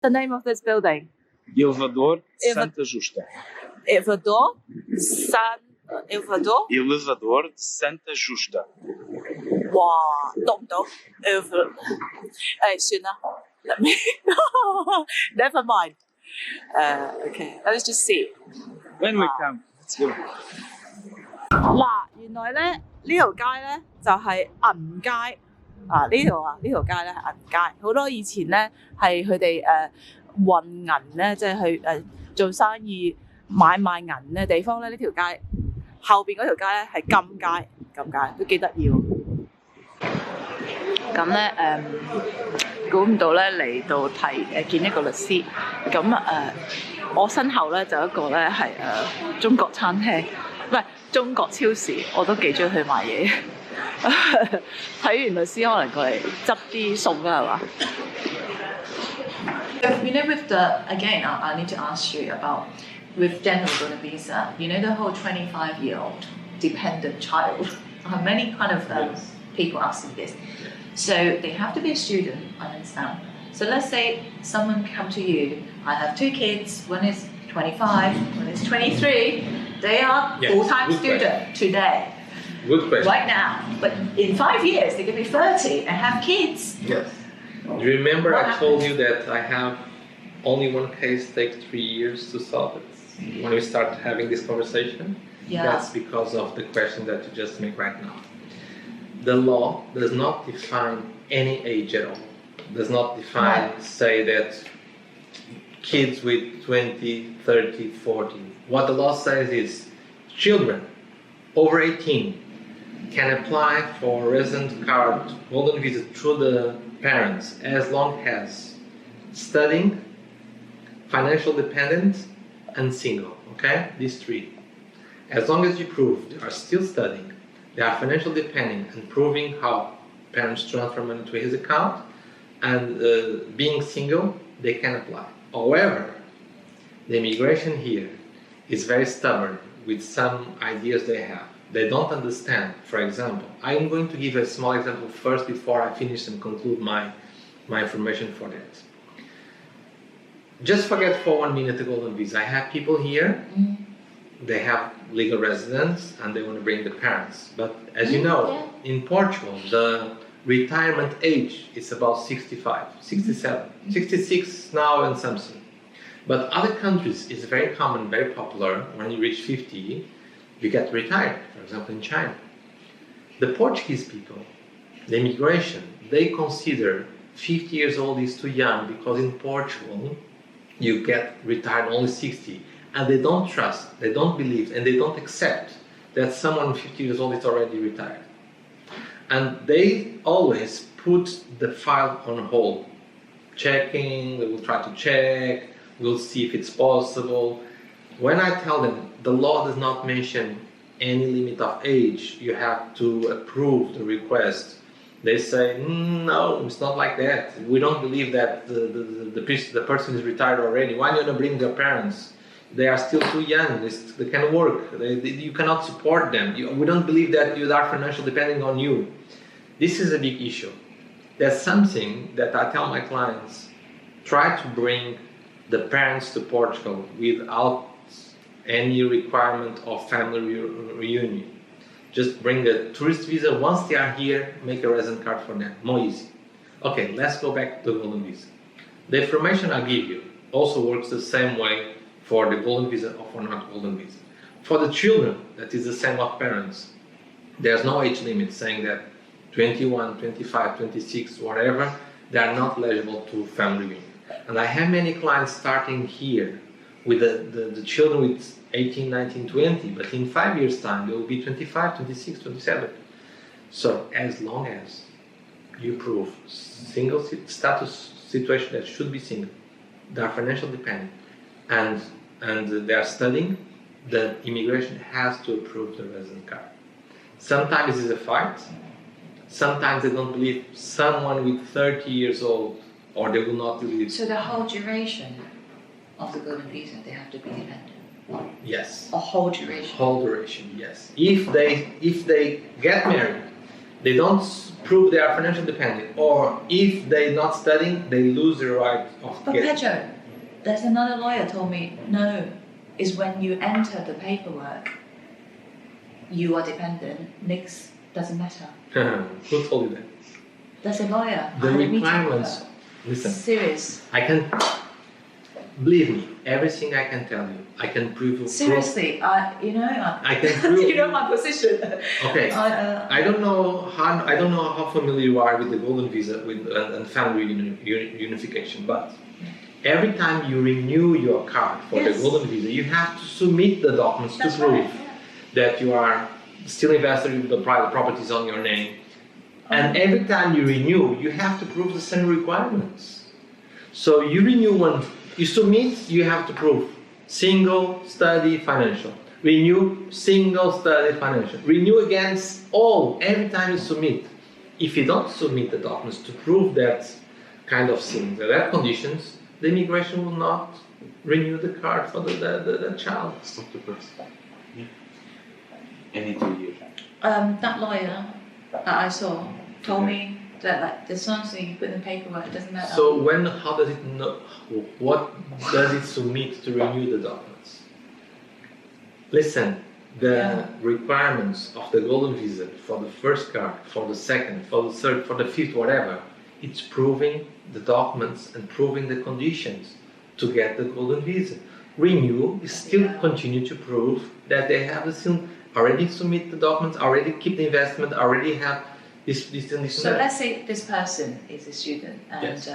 The name of this building? Elevador Santa Justa. Elevador Elevador de Santa Justa. 哇，讀唔到。算啦，Let me never mind. Okay, let's just see. When we come, let's go. 嗱，原來咧呢條街咧就係銀街啊！呢條街咧係銀街，好多以前咧係佢哋運銀咧，即係去做生意買賣銀嘅地方咧。呢條街後邊嗰條街咧係金街，都幾得意喎。咁咧估唔到咧嚟到見一個律師，咁我身後咧就一個咧係中國餐廳，唔係中國超市，我都幾中意去買嘢。睇完律師可能過嚟執啲餸啦，係嘛with the again, I need to ask you about with general golden visa. The whole 25-year-old dependent child. Many kind of people asking this. So they have to be a student, I understand. So let's say someone come to you, I have 2 kids, one is 25, one is 23. They are full-time student today. Good question. Right now. But in 5 years, they could be 30 and have kids. Yes. Do you remember I told you that I have only one case takes 3 years to solve it? When we start having this conversation? Yeah. That's because of the question that you just made right now. The law does not define any age at all. Does not define, say that kids with 20, 30, 40. What the law says is children over 18 can apply for resident card golden visa through the parents as long as studying, financial dependent, and single. Okay, these 3. As long as you prove they are still studying, they are financial dependent, and proving how parents transfer money to his account, and being single, they can apply. However, the immigration here is very stubborn with some ideas they have. They don't understand. For example, I'm going to give a small example first before I finish and conclude my information for that. Just forget for 1 minute the golden visa. I have people here, they have legal residence and they want to bring the parents. But as you know, in Portugal, the retirement age is about 65, 67, 66 now and something. But other countries, it's very common, very popular, when you reach 50, you get retired, for example in China. The Portuguese people, the immigration, they consider 50 years old is too young because in Portugal, you get retired only 60. And they don't trust, they don't believe, and they don't accept that someone 50 years old is already retired. And they always put the file on hold. Checking, they will try to check, we'll see if it's possible. When I tell them the law does not mention any limit of age, you have to approve the request, they say, no, it's not like that. We don't believe that the person is retired already. Why don't you bring their parents? They are still too young, they can work, you cannot support them. We don't believe that you are financially depending on you. This is a big issue. That's something that I tell my clients, try to bring the parents to Portugal without any requirement of family reunion. Just bring a tourist visa. Once they are here, make a resident card for them. More easy. Okay, let's go back to the golden visa. The information I give you also works the same way for the golden visa or for not golden visa. For the children, that is the same with parents. There's no age limit saying that 21, 25, 26, whatever, they are not eligible to family reunion. And I have many clients starting here with the children with 18, 19, 20, but in 5 years' time, they will be 25, 26, 27. So as long as you prove single status situation that should be single, they are financially dependent, and they are studying, the immigration has to approve the resident card. Sometimes it's a fight. Sometimes they don't believe someone with 30 years old, or they will not believe. So the whole duration of the golden visa, they have to be dependent. Yes. A whole duration. Whole duration, yes. If they get married they don't prove they are financially dependent, or if they're not studying, they lose the right of But getting. Pedro, there's another lawyer told me, no, is when you enter the paperwork, you are dependent, next doesn't matter. Who told you that? There's a lawyer. The I had a meeting with requirements, her. listen, Serious. I can, believe me, everything I can tell you, I can prove. Seriously, I can prove. you know my position. Okay. I don't know how familiar you are with the Golden Visa and family unification, but every time you renew your card for the Yes. Golden Visa, you have to submit the documents That's to prove right. that you are still invested in the private properties on your name. And every time you renew, you have to prove the same requirements. So you renew one, you submit, you have to prove single, study, financial. Renew, single, study, financial. Renew against all, every time you submit. If you don't submit the documents to prove that kind of thing, that conditions, the immigration will not renew the card for the child. Stop the person. Yeah. Any 2 years. That lawyer that I saw told me that like there's something you put in the paperwork, it doesn't matter. So how does it know, what does it submit to renew the documents? Listen, the requirements of the Golden Visa for the first card, for the second, for the third, for the fifth, whatever, it's proving the documents and proving the conditions to get the Golden Visa. Renew is still continue to prove that they have still already submit the documents, already keep the investment, already have this and this. So let's say this person is a student and Yes.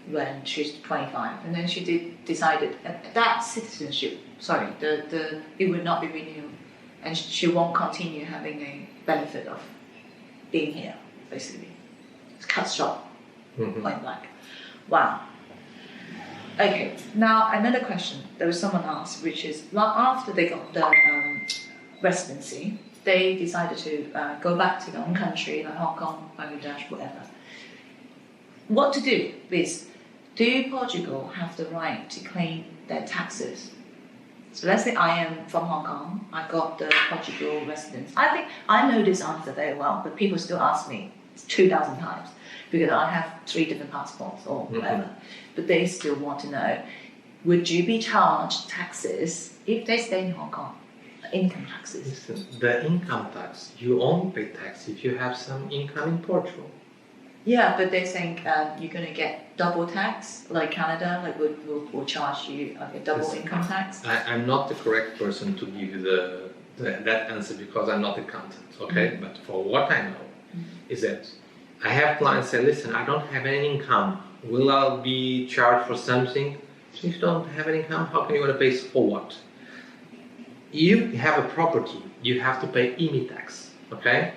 When she's 25 and then she decided that citizenship, it would not be renewed and she won't continue having a benefit of being here, basically. It's cut short, point blank. Wow. Okay, now another question there was someone asked, which is after they got the residency, they decided to go back to their own country, like Hong Kong, Bangladesh, whatever. What to do is, do Portugal have the right to claim their taxes? So let's say I am from Hong Kong, I got the Portugal residence. I think I know this answer very well, but people still ask me 2,000 times because I have 3 different passports or whatever. But they still want to know, would you be charged taxes if they stay in Hong Kong? Income taxes. Listen, the income tax, you only pay tax if you have some income in Portugal. Yeah, but they think you're going to get double tax, like Canada, like will charge you a double income tax. I'm not the correct person to give you that answer because I'm not accountant, okay? But for what I know is that I have clients say, listen, I don't have any income. Will I be charged for something? So if you don't have any income, how can you want to pay for what? You have a property, you have to pay IMI tax, okay?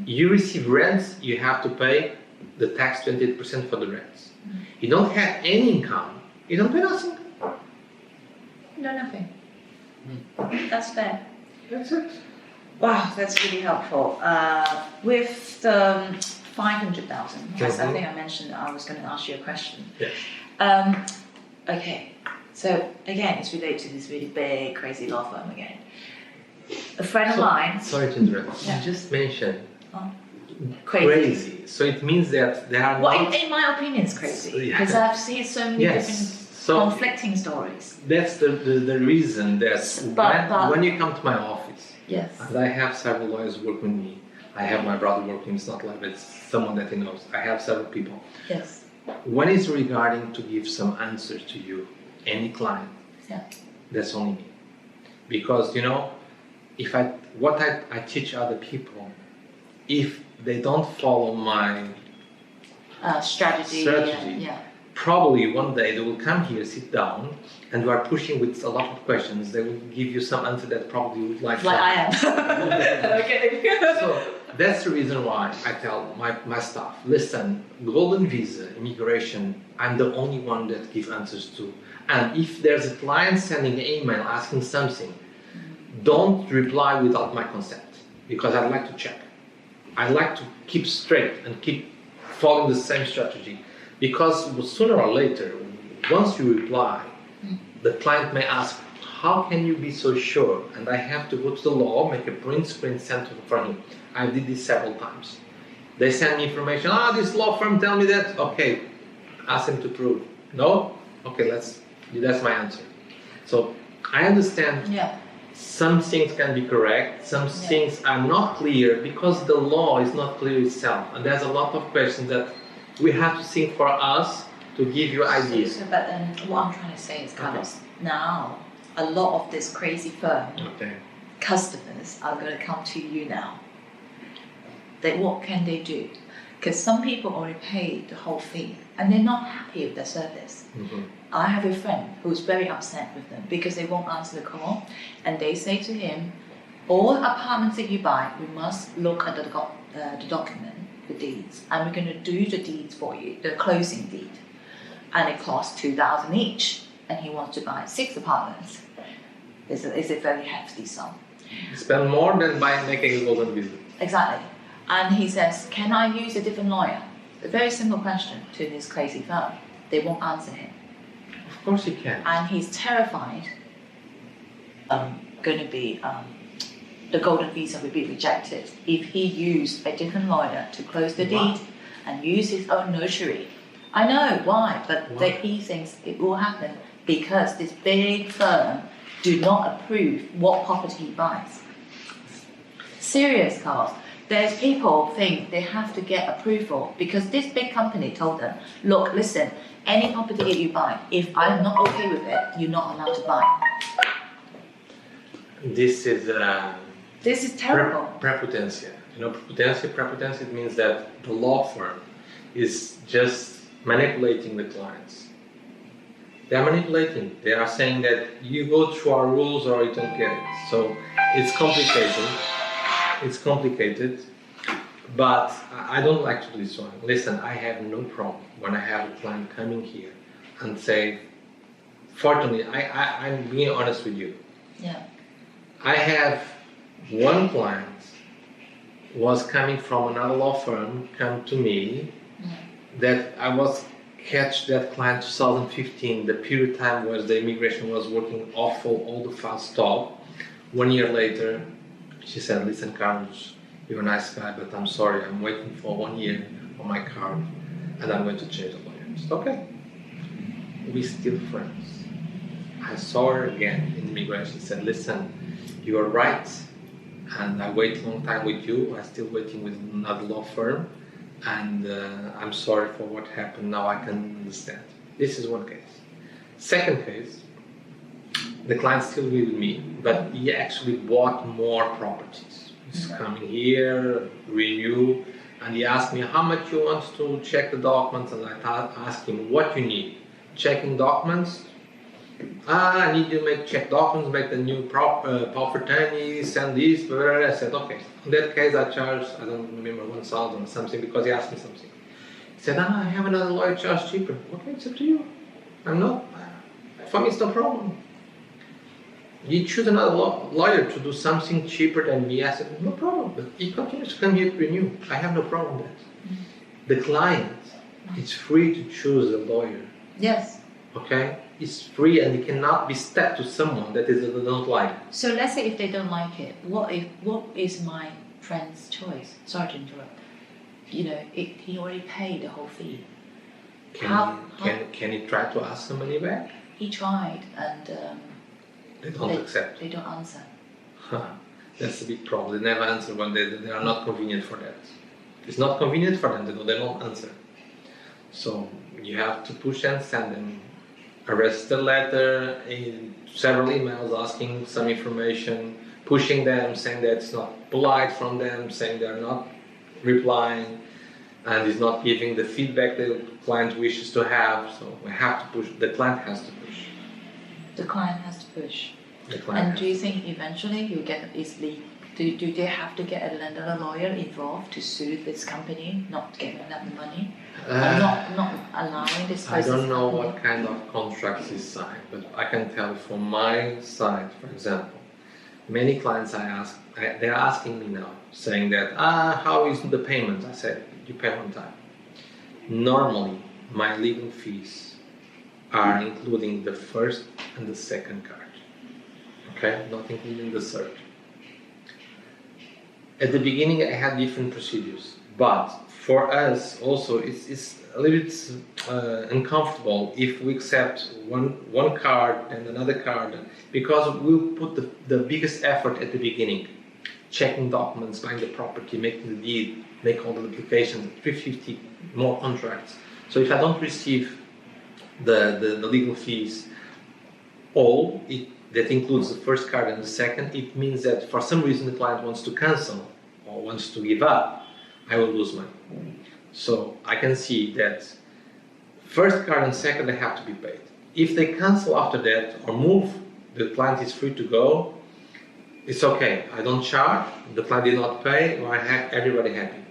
You receive rents, you have to pay the tax 28% for the rents. You don't have any income, you don't pay nothing. No, nothing. That's fair. That's it. Wow, that's really helpful. With the 500,000, yes, I think I mentioned I was going to ask you a question. Yes. Okay, so again, it's related to this really big, crazy law firm again. A friend of mine. Sorry to interrupt. Yeah. You just mentioned Crazy. So it means that there are Well, not... in my opinion, it's crazy Yeah. because I've seen so many Yes. different So conflicting stories. that's the reason that But- when you come to my office, Yes. and I have several lawyers working with me, I have my brother working, it's not like it's someone that he knows. I have several people. Yes. When it's regarding to give some answers to you, any client, Yeah. that's only me. Because, you know, if I teach other people, if they don't follow my Strategy. Yeah. probably one day they will come here, sit down, and you are pushing with a lot of questions. They will give you some answer that probably you would like. Like I am. Okay. So that's the reason why I tell my staff, listen, Golden Visa, immigration, I'm the only one that give answers to. And if there's a client sending an email asking something, don't reply without my consent, because I'd like to check. I like to keep straight and keep following the same strategy, because sooner or later, once you reply, the client may ask, how can you be so sure? And I have to go to the law, make a print screen, send for him. I did this several times. They send me information. This law firm tell me that. Okay, ask them to prove. No? Okay, that's my answer. So I understand. Yeah. Some things can be correct, some things are not clear because the law is not clear itself. And there's a lot of questions that we have to think for us to give you ideas. But what I'm trying to say is, Carlos, now a lot of this crazy firm customers are going to come to you now. What can they do? Because some people already pay the whole fee and they're not happy with the service. Mm-hmm. I have a friend who's very upset with them because they won't answer the call, and they say to him, all apartments that you buy, we must look at the document, the deeds, and we're going to do the deeds for you, the closing deed, and it costs $2,000 each, and he wants to buy 6 apartments. It's a very hefty sum. Spend more than by making a golden visa. Exactly. And he says, can I use a different lawyer? A very simple question to this crazy firm. They won't answer him. Of course he can. And he's terrified going to be the golden visa will be rejected if he used a different lawyer to close the deed and use his own notary. I know why, but he thinks it will happen because this big firm do not approve what property he buys. Serious, Carl. There's people think they have to get approval because this big company told them, look, listen, any property that you buy, if I'm not okay with it, you're not allowed to buy. This is terrible. Prepotency. Prepotency means that the law firm is just manipulating the clients. They are manipulating. They are saying that you go through our rules or you don't get it. So it's complicated. But I don't like to do this one. Listen, I have no problem when I have a client coming here and say, fortunately, I'm being honest with you. Yeah. I have one client was coming from another law firm, come to me, that I was catch that client 2015. The period of time was the immigration was working awful, all the files stopped. 1 year later, she said, listen, Carlos, you're a nice guy, but I'm sorry, I'm waiting for 1 year on my card, and I'm going to change the lawyer. I said, okay, we're still friends. I saw her again in immigration, said, listen, you are right, and I wait a long time with you, I'm still waiting with another law firm, and I'm sorry for what happened, now I can understand. This is one case. Second case, the client still with me, but he actually bought more properties. He's coming here, renew, and he asked me how much you want to check the documents, and I asked him what you need. Checking documents. I need to check documents, make the new power of attorney, send this, blah, blah, blah. I said, okay. In that case, I charged, I don't remember, 1,000 or something, because he asked me something. He said, I have another lawyer charge cheaper. Okay, it's up to you. I'm not, for me, it's no problem. You choose another lawyer to do something cheaper than me. I said, no problem. But he continues to come here to renew. I have no problem with that. The client is free to choose a lawyer. Yes. Okay? It's free and it cannot be stepped to someone that they don't like. So let's say if they don't like it, what is my friend's choice? Sorry to interrupt. He already paid the whole fee. Can he try to ask the money back? He tried and they don't accept. They don't answer. That's a big problem. They never answer when they are not convenient for that. It's not convenient for them, they don't answer. So you have to push and send them a registered letter, several emails asking some information, pushing them, saying that it's not polite from them, saying they're not replying, and is not giving the feedback the client wishes to have. So we have to push. The client has to push. The client has to push. And do you think eventually you get easily? Do they have to get a lawyer involved to sue this company, not giving them the money, not allowing this person? I don't know what kind of contracts is signed, but I can tell you from my side, for example, many clients I ask, they're asking me now, saying that, how is the payment? I said, you pay on time. Normally, my legal fees are including the first and the second card, okay, not including the third. At the beginning, I had different procedures, but for us also it's a little bit uncomfortable if we accept one card and another card, because we'll put the biggest effort at the beginning, checking documents, buying the property, making the deed, make all the applications, 350 more contracts. So if I don't receive the legal fees, that includes the first card and the second, it means that for some reason the client wants to cancel or wants to give up, I will lose money. So I can see that first card and second, they have to be paid. If they cancel after that or move, the client is free to go. It's okay. I don't charge. The client did not pay. Or I have everybody happy.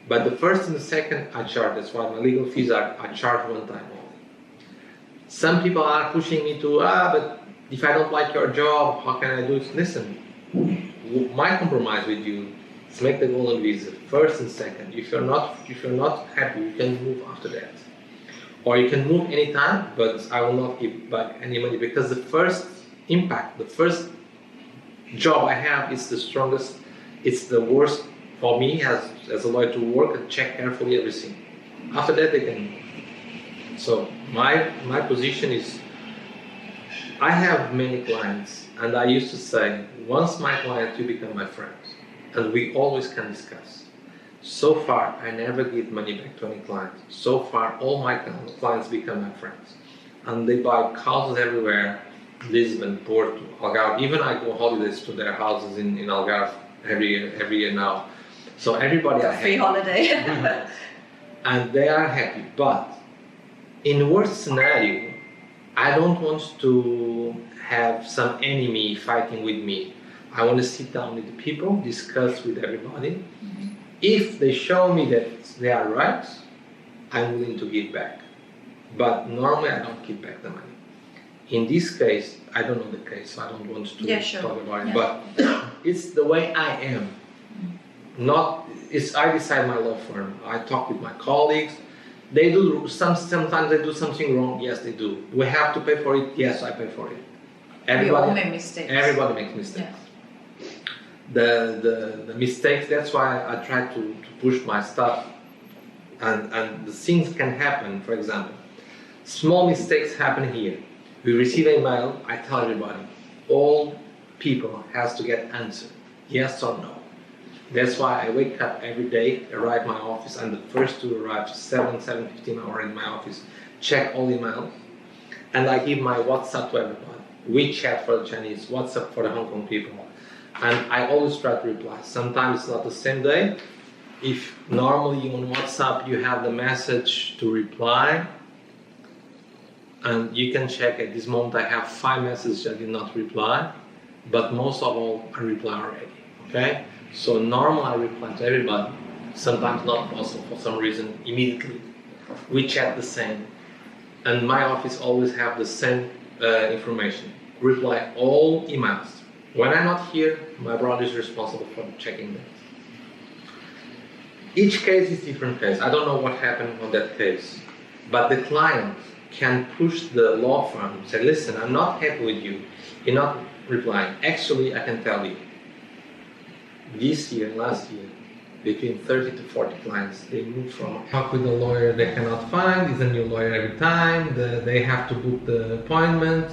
But the first and the second, I charge. That's why my legal fees I charge one time only. Some people are pushing me to, but if I don't like your job, how can I do it? Listen, my compromise with you is make the golden visa first and second. If you're not happy, you can move after that. Or you can move anytime, but I will not give back any money, because the first impact, the first job I have is the strongest, it's the worst for me as a lawyer to work and check carefully everything. After that they can. So my position is, I have many clients, and I used to say, once my client, you become my friend, and we always can discuss. So far, I never give money back to any client. So far, all my clients become my friends, and they buy houses everywhere, Lisbon, Porto, Algarve. Even I go holidays to their houses in Algarve every year now. So everybody are free holiday. And they are happy. But in the worst scenario, I don't want to have some enemy fighting with me. I want to sit down with the people, discuss with everybody. Mm-hmm. If they show me that they are right, I'm willing to give back. But normally I don't give back the money. In this case, I don't know the case, so I don't want to talk about it. But it's the way I am. I decide my law firm. I talk with my colleagues. They do sometimes they do something wrong. Yes, they do. We have to pay for it. Yes, I pay for it. We all make mistakes. Everybody makes mistakes. Yeah. The mistakes. That's why I try to push my stuff. And the things can happen. For example, small mistakes happen here. We receive a mail. I tell everybody, all people has to get answered. Yes or no. That's why I wake up every day, arrive my office, and the first to arrive 7:15 hours in my office, check all emails, and I give my WhatsApp to everybody. WeChat for the Chinese, WhatsApp for the Hong Kong people. And I always try to reply. Sometimes it's not the same day. If normally on WhatsApp you have the message to reply, and you can check at this moment I have 5 messages I did not reply, but most of all I reply already, okay? So normally I reply to everybody, sometimes not possible for some reason immediately. We chat the same, and my office always have the same information. Reply all emails. When I'm not here, my brother is responsible for checking that. Each case is different case. I don't know what happened on that case, but the client can push the law firm and say, listen, I'm not happy with you. You're not replying. Actually, I can tell you, this year, last year, between 30 to 40 clients, they moved from talk with the lawyer they cannot find, is a new lawyer every time, they have to book the appointment,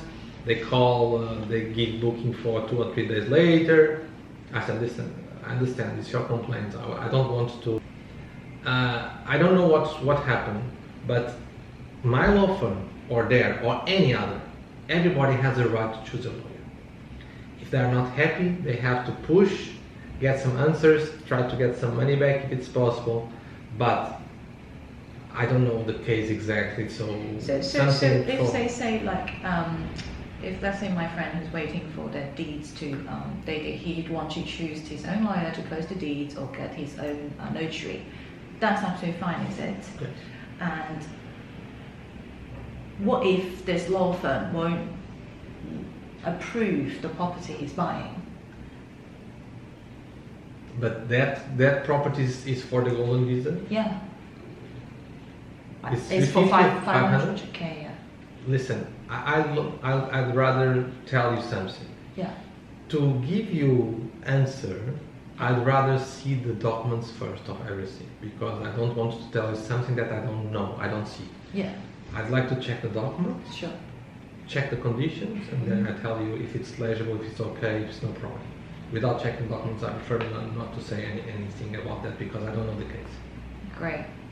they call, they give booking for 2 or 3 days later. I said, listen, I understand, it's your complaint, I don't want to, I don't know what happened, but my law firm, or there, or any other, everybody has the right to choose a lawyer. If they are not happy, they have to push, get some answers, try to get some money back if it's possible, but I don't know the case exactly, so if they say like, if let's say my friend who's waiting for their deeds to, he'd want to choose his own lawyer to close the deeds or get his own notary, that's absolutely fine, is it? Yes. And what if this law firm won't approve the property he's buying? But that property is for the golden visa? Yeah. It's for 500? $500K, yeah. Listen, I'd rather tell you something. Yeah. To give you answer, I'd rather see the documents first of everything because I don't want to tell you something that I don't know, I don't see. Yeah, I'd like to check the documents, sure. check the conditions, and then I tell you if it's legible, if it's okay, if it's no problem. Without checking documents, I prefer not to say anything about that because I don't know the case. Great.